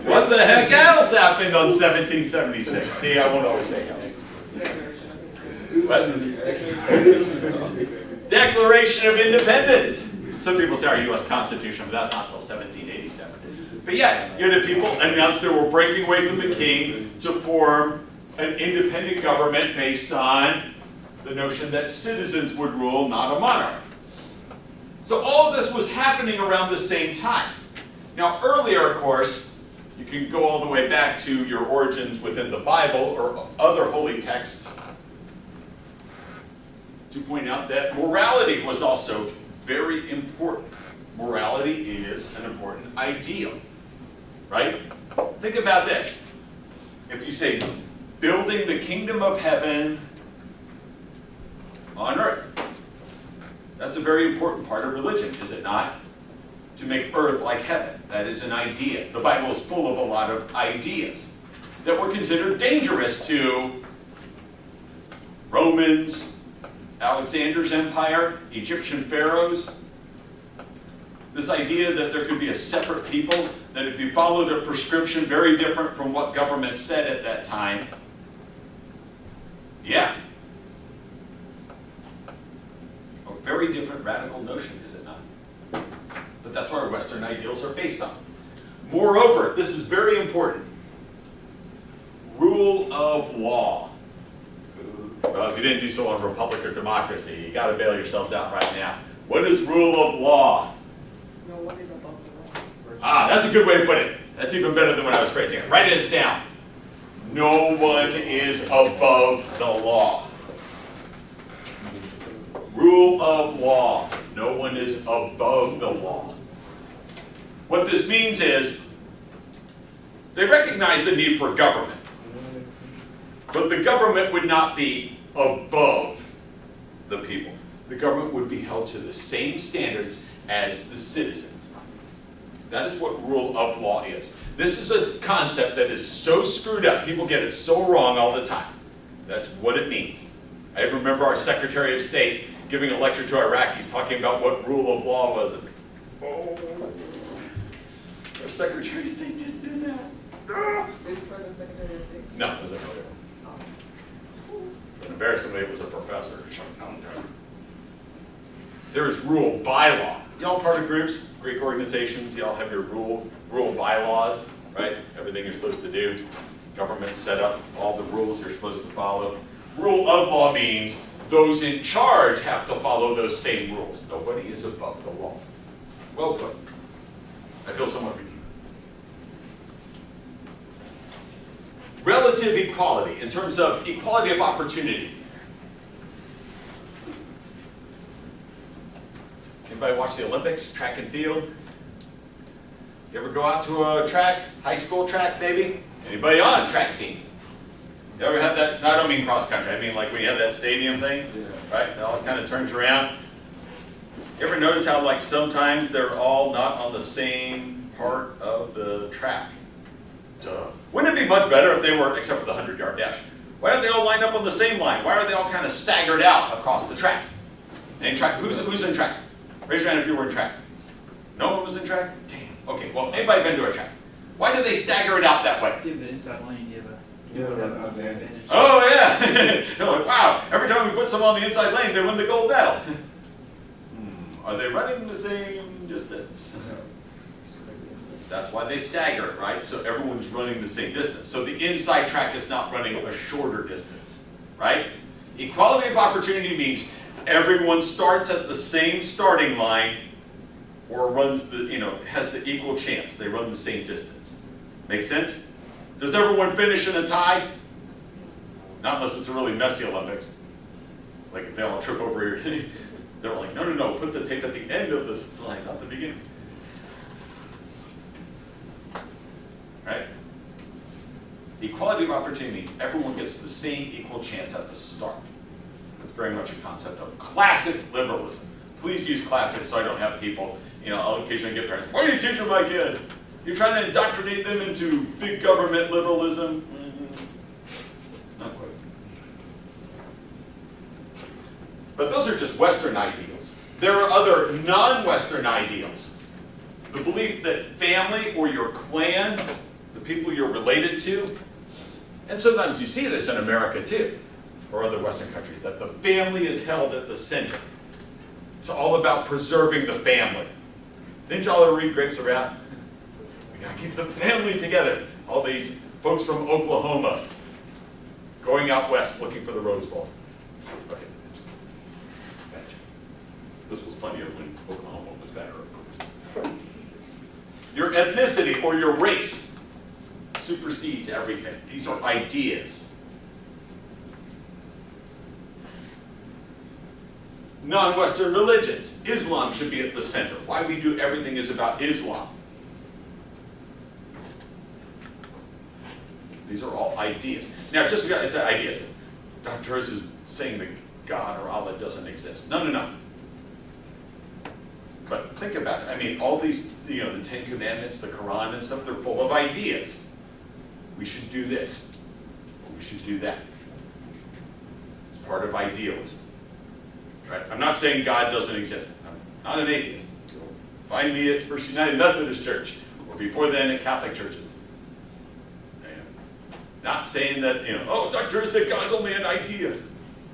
What the heck else happened on 1776? See, I won't always say how. What? Declaration of Independence. Some people say our U.S. Constitution, but that's not until 1787. But yeah, you know, the people announced they were breaking away from the king to form an independent government based on the notion that citizens would rule, not a monarch. So all of this was happening around the same time. Now earlier, of course, you can go all the way back to your origins within the Bible or other holy texts to point out that morality was also very important. Morality is an important ideal, right? Think about this. If you say, building the kingdom of heaven on earth, that's a very important part of religion, is it not? To make earth like heaven. That is an idea. The Bible is full of a lot of ideas that were considered dangerous to Romans, Alexander's empire, Egyptian pharaohs. This idea that there could be a separate people, that if you followed a prescription very different from what government said at that time, yeah. A very different radical notion, is it not? But that's what our Western ideals are based on. Moreover, this is very important. Rule of law. Well, if you didn't do so on republic or democracy, you got to bail yourselves out right now. What is rule of law? No one is above the law. Ah, that's a good way to put it. That's even better than when I was phrasing it. Write this down. No one is above the law. Rule of law. No one is above the law. What this means is they recognize the need for government. But the government would not be above the people. The government would be held to the same standards as the citizens. That is what rule of law is. This is a concept that is so screwed up. People get it so wrong all the time. That's what it means. I remember our Secretary of State giving a lecture to Iraqis talking about what rule of law was. Oh, our Secretary of State didn't do that. This present Secretary of State? No, it was a, but embarrassingly, it was a professor. There's rule bylaw. Y'all part of groups, Greek organizations, y'all have your rule bylaws, right? Everything you're supposed to do. Government set up all the rules you're supposed to follow. Rule of law means those in charge have to follow those same rules. Nobody is above the law. Well put. I feel somewhat redeemed. Relative equality, in terms of equality of opportunity. Anybody watch the Olympics, track and field? You ever go out to a track, high school track maybe? Anybody on a track team? You ever have that? No, I don't mean cross country, I mean like when you have that stadium thing, right? It all kind of turns around. You ever notice how like sometimes they're all not on the same part of the track? Duh. Wouldn't it be much better if they were, except for the 100-yard dash, why don't they all line up on the same line? Why are they all kind of staggered out across the track? Any track? Who's in track? Raise your hand if you were in track. No one was in track? Damn. Okay, well, anybody been to a track? Why do they stagger it out that way? Give the inside lane, Yeah, have right, an okay. advantage. Oh, yeah. They're like, wow, every time we put someone on the inside lane, they win the gold medal. Are they running the same distance? That's why they stagger it, right? So everyone's running the same distance. So the inside track is not running a shorter distance, right? Equality of opportunity means everyone starts at the same starting line or runs the, has the equal chance. They run the same distance. Make sense? Does everyone finish in a tie? Not unless it's a really messy Olympics. Like they all trip over here. They're like, no, put the tape at the end of this line, not the beginning. Right? Equality of opportunity means everyone gets the same equal chance at the start. That's very much a concept of classic liberalism. Please use classic so I don't have people, I'll occasionally get parents, why are you teaching my kid? You're trying to indoctrinate them into big government liberalism? Not quite. But those are just Western ideals. There are other non-Western ideals. The belief that family or your clan, the people you're related to, and sometimes you see this in America too, or other Western countries, that the family is held at the center. It's all about preserving the family. Didn't y'all ever read Grapes of Wrath? We gotta keep the family together. All these folks from Oklahoma going out west looking for the Rose Bowl. Okay. Gotcha. This was funnier when Oklahoma was better, of course. Your ethnicity or your race supersedes everything. These are ideas. Non-Western religions. Islam should be at the center. Why we do everything is about Islam. These are all ideas. Now, just because I said ideas, Dr. Tures is saying that God or Allah doesn't exist. No. But think about it. I mean, all these, the Ten Commandments, the Quran and stuff, they're full of ideas. We should do this, or we should do that. It's part of idealism. Right? I'm not saying God doesn't exist. I'm not an atheist. You'll find me at First United Methodist Church, or before then at Catholic churches. Not saying that, Dr. Tures said God's only an idea.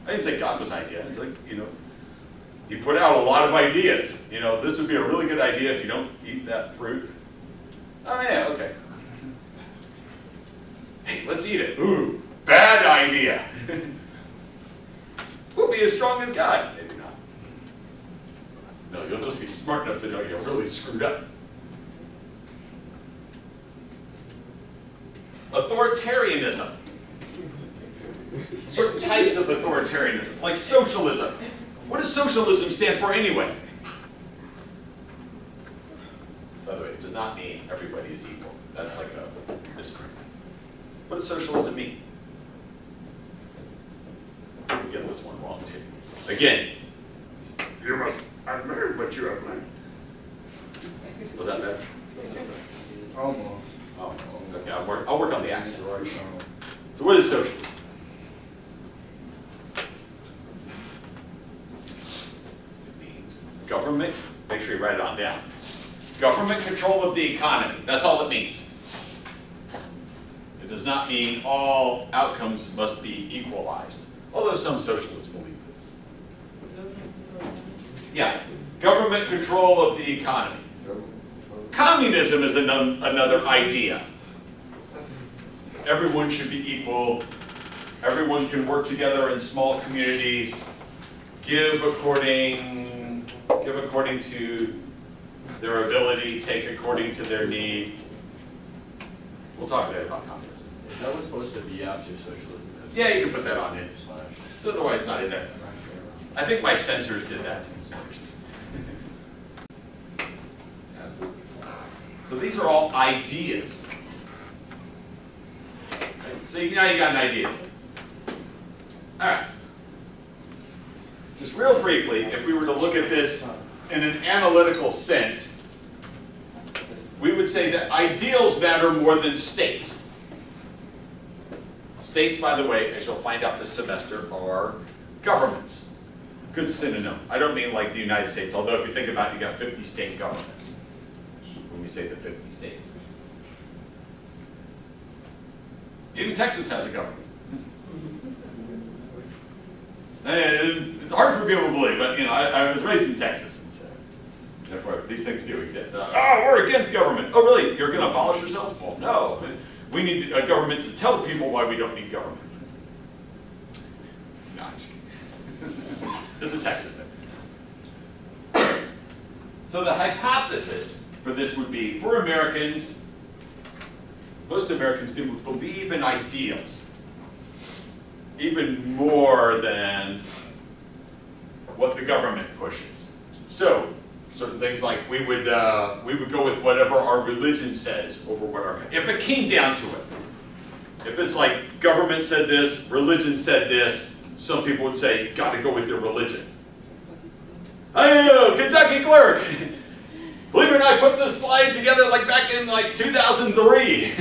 I didn't say God was an idea. It's like, he put out a lot of ideas. This would be a really good idea if you don't eat that fruit. Oh yeah, okay. Hey, let's eat it. Ooh, bad idea. We'll be as strong as God. Maybe not. No, you'll just be smart enough to know you're really screwed up. Authoritarianism. Certain types of authoritarianism, like socialism. What does socialism stand for anyway? By the way, it does not mean everybody is equal. That's like a mystery. What does socialism mean? We'll get this one wrong too. Again, you must admire what you have learned. Was that better? Almost. Oh, okay, I'll work on the accent. So what is socialism? It means government, make sure you write it on down. Government control of the economy, that's all it means. does not mean all outcomes must be equalized, although some socialists believe this. Yeah, government control of the economy. Communism is another idea. Everyone should be equal. Everyone can work together in small communities, give according to their ability, take according to their need. We'll talk later about communism. Is that what's supposed to be after socialism? Yeah, you can put that on in. Don't know why it's not in there. I think my censors did that too. So these are all ideas. So now you got an idea. All right. Just real briefly, if we were to look at this in an analytical sense, we would say that ideals matter more than states. States, by the way, as you'll find out this semester, are governments. Good synonym. I don't mean like the United States, although if you think about it, you got 50 state governments when we say the 50 states. Even Texas has a government. And it's hard for people to believe, but I was raised in Texas, and so therefore these things do exist. Oh, we're against government. Oh, really? You're going to abolish yourselves? Well, no. We need a government to tell people why we don't need government. No, I'm just kidding. It's a Texas thing. So the hypothesis for this would be, for Americans, most Americans do believe in ideals, even more than what the government pushes. So, certain things like we would go with whatever our religion says over what our, if it came down to it. If it's like government said this, religion said this, some people would say, got to go with your religion. I know, Kentucky clerk. Believe it or not, I put this slide together like back in like 2003,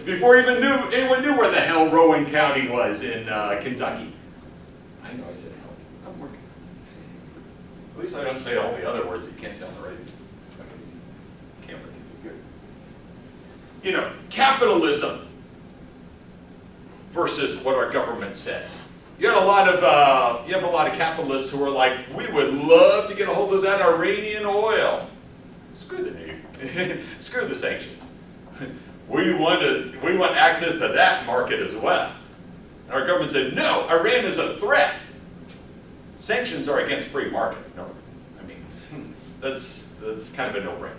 before anyone knew where the hell Rowan County was in Kentucky. I know I said hell. I'm working. At least I don't say all the other words that you can't say on the radio. Camera can be good. Capitalism versus what our government says. You have a lot of capitalists who are like, we would love to get a hold of that Iranian oil. Screw the Navy. Screw the sanctions. We want access to that market as well. And our government said, no, Iran is a threat. Sanctions are against free market. No, I mean, that's kind of a no-brainer,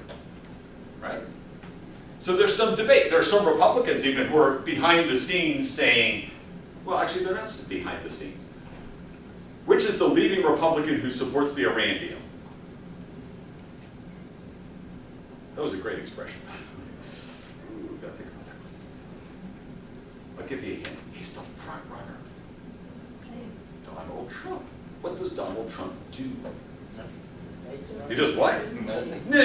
right? So there's some debate. There are some Republicans even who are behind the scenes saying, well, actually, they're not behind the scenes. Which is the leading Republican who supports the Iran deal? That was a great expression. Ooh, gotta think about that. I'll give you a hint. He's the front runner. Donald Trump. What does Donald Trump do? He does what? Nothing. No,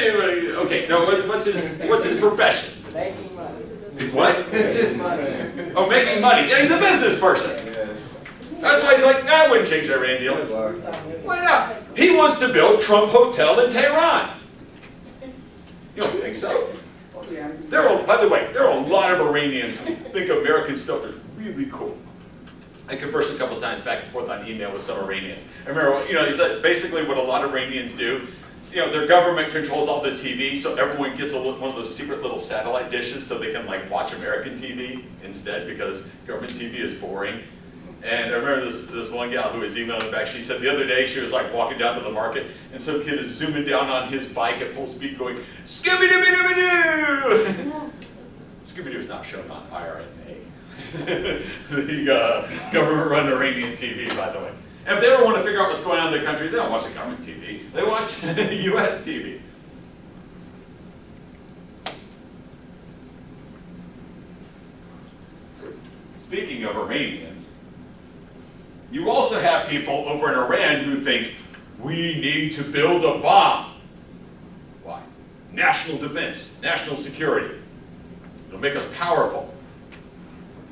okay, no, what's his profession? Making money. He's what? Making money. Oh, making money. Yeah, he's a business person. That's why he's like, nah, I wouldn't change the Iran deal. Why not? He wants to build Trump Hotel in Tehran. You don't think so? By the way, there are a lot of Iranians who think American stuff is really cool. I conversed a couple times back and forth on email with some Iranians. I remember, he said basically what a lot of Iranians do, their government controls all the TV, so everyone gets one of those secret little satellite dishes so they can like watch American TV instead because government TV is boring. And I remember this one gal who was emailing back, she said the other day she was like walking down to the market and some kid is zooming down on his bike at full speed going, Scooby-Dooby-Dooby-Doo! Scooby-Doo is not shown on IRNA. The government-run Iranian TV, by the way. And if they ever want to figure out what's going on in their country, they don't watch the government TV. They watch U.S. TV. Speaking of Iranians, you also have people over in Iran who think, we need to build a bomb. Why? National defense, national security. It'll make us powerful.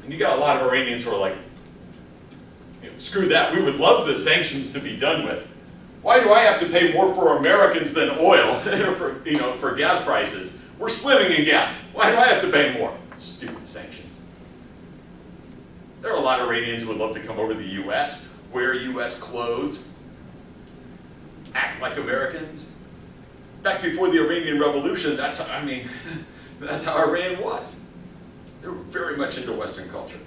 And you got a lot of Iranians who are like, screw that, we would love the sanctions to be done with. Why do I have to pay more for Americans than oil for gas prices? We're swimming in gas. Why do I have to pay more? Stupid sanctions. There are a lot of Iranians who would love to come over to the U.S., wear U.S. clothes, act like Americans. Back before the Iranian Revolution, that's how Iran was. They were very much into Western culture.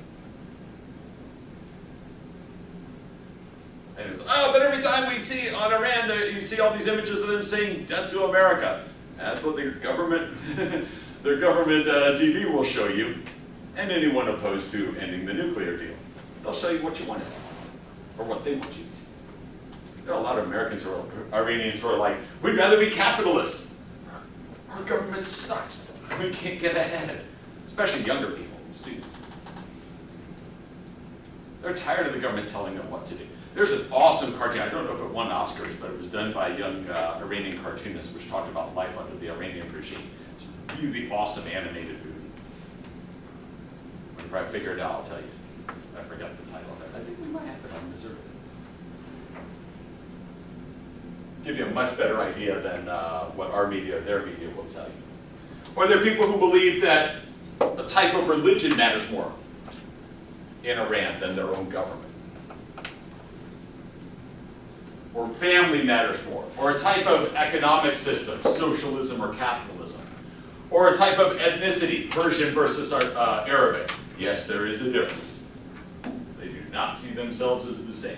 And it was, oh, but every time we see on Iran, you see all these images of them saying death to America. That's what their government, TV will show you. And anyone opposed to ending the nuclear deal. They'll show you what you want to see, or what they want you to see. There are a lot of Americans who are Iranians who are like, we'd rather be capitalists. Our government sucks. We can't get ahead. Especially younger people, students. They're tired of the government telling them what to do. There's an awesome cartoon, I don't know if it won Oscars, but it was done by a young Iranian cartoonist, which talked about life under the Iranian regime. It's a really awesome animated movie. If I figure it out, I'll tell you. I forgot the title of it. I think we might have it on Missouri. Give you a much better idea than what our media, their media will tell you. Or there are people who believe that a type of religion matters more in Iran than their own government. Or family matters more. Or a type of economic system, socialism or capitalism. Or a type of ethnicity, Persian versus Arabic. Yes, there is a difference. They do not see themselves as the same.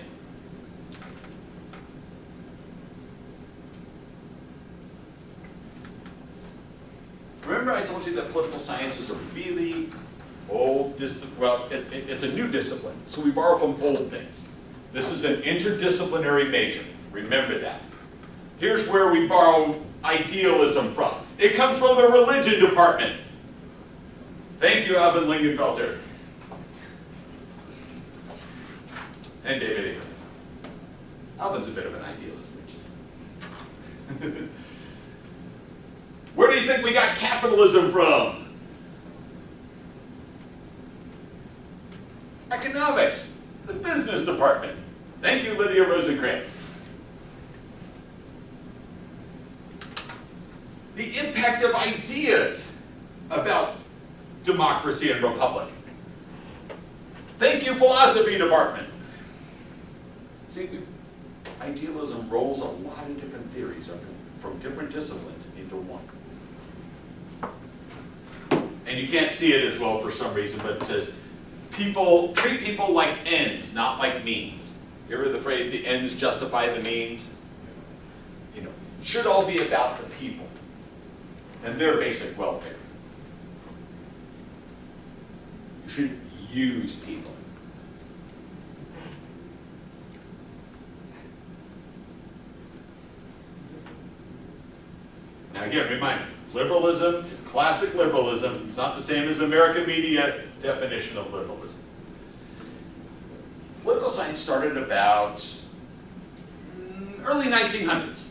Remember I told you that political science is a really old discipline. Well, it's a new discipline, so we borrow from old things. This is an interdisciplinary major. Remember that. Here's where we borrow idealism from. It comes from the religion department. Thank you, Alvin Lingenfelter. And David Avery. Alvin's a bit of an idealist, which is. Where do you think we got capitalism from? Economics, the business department. Thank you, Lydia Rosencrantz. The impact of ideas about democracy and republic. Thank you, philosophy department. See, idealism rolls a lot of different theories from different disciplines into one. And you can't see it as well for some reason, but it says, treat people like ends, not like means. You ever heard the phrase, the ends justify the means? You know, should all be about the people and their basic welfare. You should use people. Now again, remind me, liberalism, classic liberalism, it's not the same as American media definition of liberalism. Political science started about early 1900s,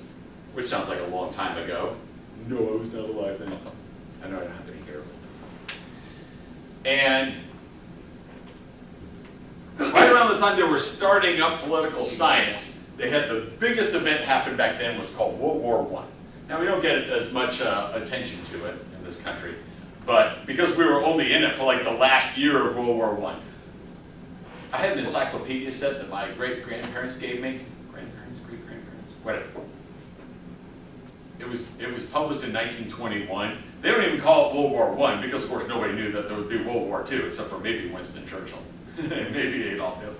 which sounds like a long time ago. No, I was not alive then. I know I don't have any hair. And right around the time they were starting up political science, they had the biggest event happen back then was called World War I. Now, we don't get as much attention to it in this country, but because we were only in it for like the last year of World War I had an encyclopedia set that my great-grandparents gave me. Grandparents, great-grandparents, whatever. It was published in 1921. They don't even call it World War I because, of course, nobody knew that there would be World War II except for maybe Winston Churchill and maybe Adolf Hitler.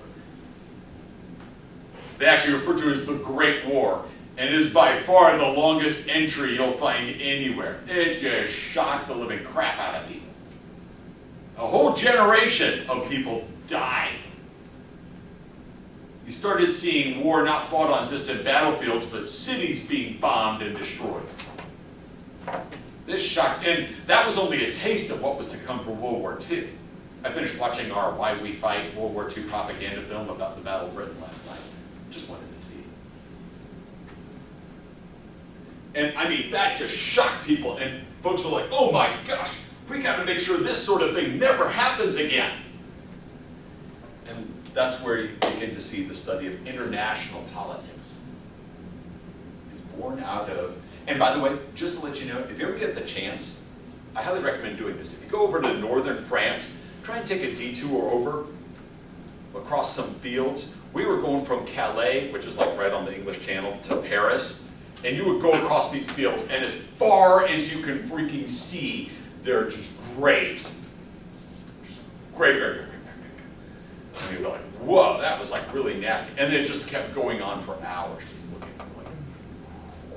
They actually refer to it as the Great War. And it is by far the longest entry you'll find anywhere. It just shocked the living crap out of people. A whole generation of people died. You started seeing war not fought on distant battlefields, but cities being bombed and destroyed. This shocked, and that was only a taste of what was to come for World War II. I finished watching our Why We Fight World War II propaganda film about the Battle of Britain last night. Just wanted to see it. And I mean, that just shocked people, and folks were like, oh my gosh, we got to make sure this sort of thing never happens again. And that's where you begin to see the study of international politics. It's born out of, and by the way, just to let you know, if you ever get the chance, I highly recommend doing this. If you go over to northern France, try and take a detour over across some fields. We were going from Calais, which is like right on the English Channel, to Paris. And you would go across these fields, and as far as you can freaking see, they're just graves. Just grave. And you'd be like, whoa, that was like really nasty. And then it just kept going on for hours, just looking like,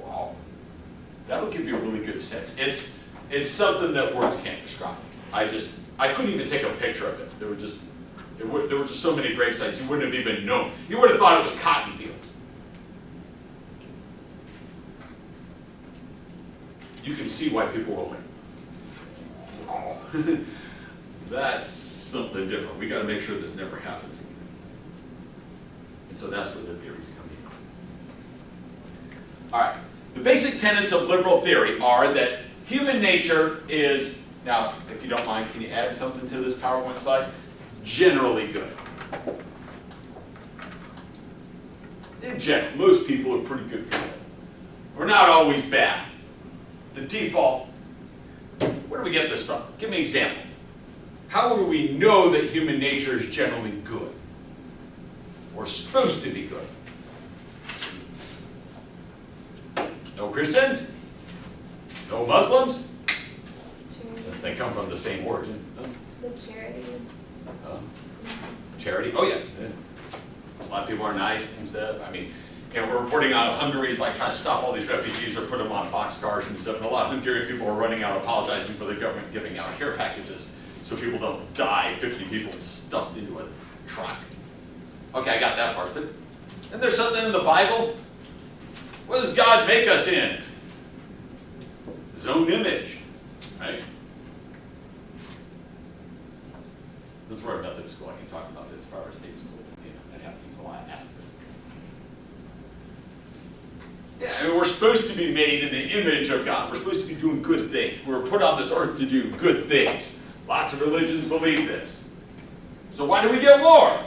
wow. That'll give you a really good sense. It's something that words can't describe. I couldn't even take a picture of it. There were just so many grave sites you wouldn't have even known. You would have thought it was cotton fields. You can see why people were like, oh, that's something different. We got to make sure this never happens again. And so that's where the theories come in. All right. The basic tenets of liberal theory are that human nature is, now, if you don't mind, can you add something to this PowerPoint slide? Generally good. In general, most people are pretty good people. We're not always bad. The default, where do we get this from? Give me an example. How do we know that human nature is generally good? Or supposed to be good? No Christians? No Muslims? Charity. They come from the same origin. Is it charity? Charity? Oh, yeah. A lot of people are nice and stuff. I mean, we're reporting on Hungary's like trying to stop all these refugees or put them on boxcars and stuff. And a lot of Hungarian people are running out apologizing for the government giving out care packages so people don't die, 50 people stuffed into a truck. Okay, I got that part. But isn't there something in the Bible? What does God make us in? His own image, right? Since we're a Methodist school, I can talk about this. If I were a state school, I'd have to use a lot of asterisks. Yeah, I mean, we're supposed to be made in the image of God. We're supposed to be doing good things. We're put on this earth to do good things. Lots of religions believe this. So why do we get war?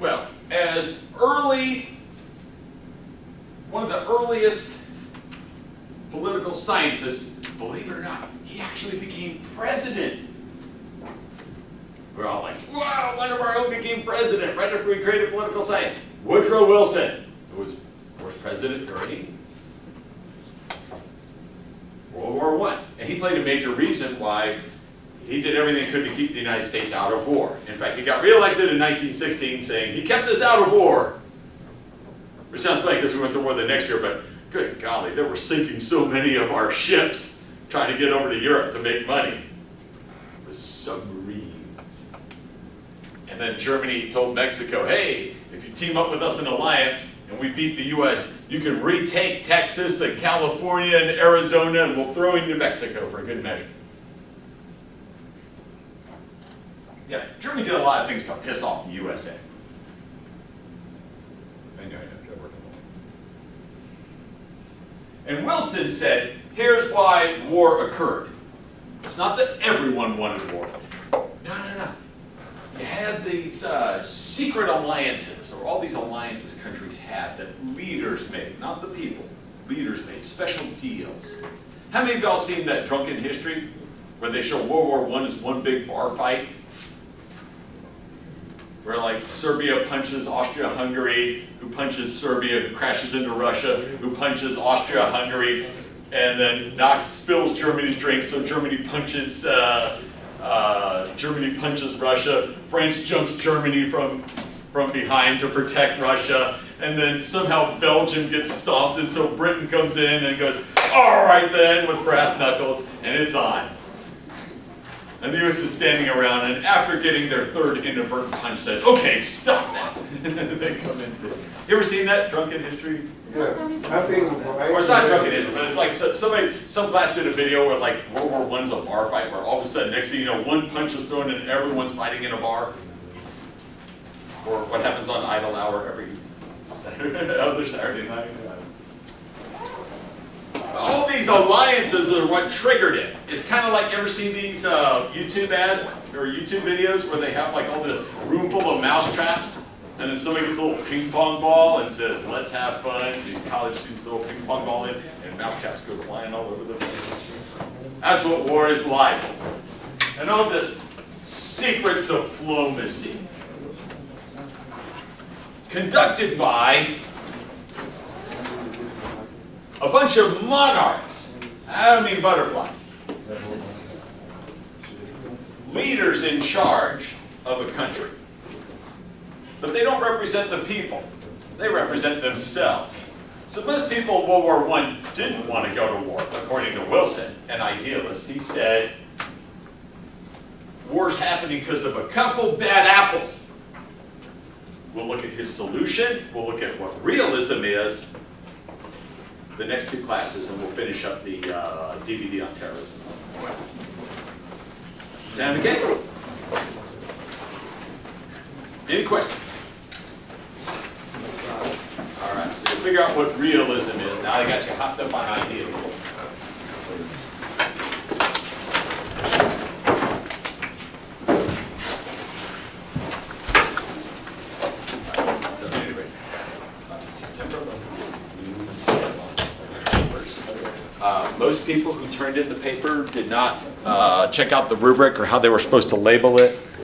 Well, as one of the earliest political scientists, believe it or not, he actually became president. We're all like, wow, one of our own became president right after we created political science. Woodrow Wilson, who was, of course, president during World War I. And he played a major reason why he did everything he could to keep the United States out of war. In fact, he got reelected in 1916 saying, he kept us out of war. Which sounds funny because we went to war the next year, but good golly, they were sinking so many of our ships trying to get over to Europe to make money with submarines. And then Germany told Mexico, hey, if you team up with us in an alliance and we beat the U.S., you can retake Texas and California and Arizona and we'll throw in New Mexico for a good measure. Yeah, Germany did a lot of things to piss off the USA. I know, good work. And Wilson said, here's why war occurred. It's not that everyone wanted war. No. You had these secret alliances, or all these alliances countries had that leaders made, not the people. Leaders made special deals. How many of y'all seen that Drunken History, where they show World War I as one big bar fight? Where like Serbia punches Austria-Hungary, who punches Serbia, who crashes into Russia, who punches Austria-Hungary, and then spills Germany's drink, so Germany punches Russia. France jumps Germany from behind to protect Russia, and then somehow Belgium gets stomped, and so Britain comes in and goes, all right then, with brass knuckles, and it's on. And the U.S. is standing around, and after getting their third inadvertent punch, said, okay, stop now. They come into. You ever seen that, Drunken History? Yeah, I've seen it before. Or it's not Drunken History, but it's like some class did a video where like World War I's a bar fight, where all of a sudden, next thing you know, one punch is thrown and everyone's fighting in a bar. Or what happens on Idle Hour every other Saturday night. All these alliances are what triggered it. It's kind of like, you ever seen these YouTube ads or YouTube videos where they have like all the room full of mouse traps, and then somebody gets a little ping pong ball and says, let's have fun. These college students throw a ping pong ball in, and mouse traps go flying all over the place. That's what war is like. And all this secret diplomacy conducted by a bunch of monarchs. I don't mean butterflies. Leaders in charge of a country. But they don't represent the people. They represent themselves. So most people in World War I didn't want to go to war, according to Wilson, an idealist. He said, war's happening because of a couple bad apples. We'll look at his solution. We'll look at what realism is. The next two classes, and we'll finish up the DVD on terrorism. Sam again? Any questions? All right, so you figure out what realism is. Now I got you hopped up on idealism. So anyway, most people who turned in the paper did not check out the rubric or how they were supposed to label it.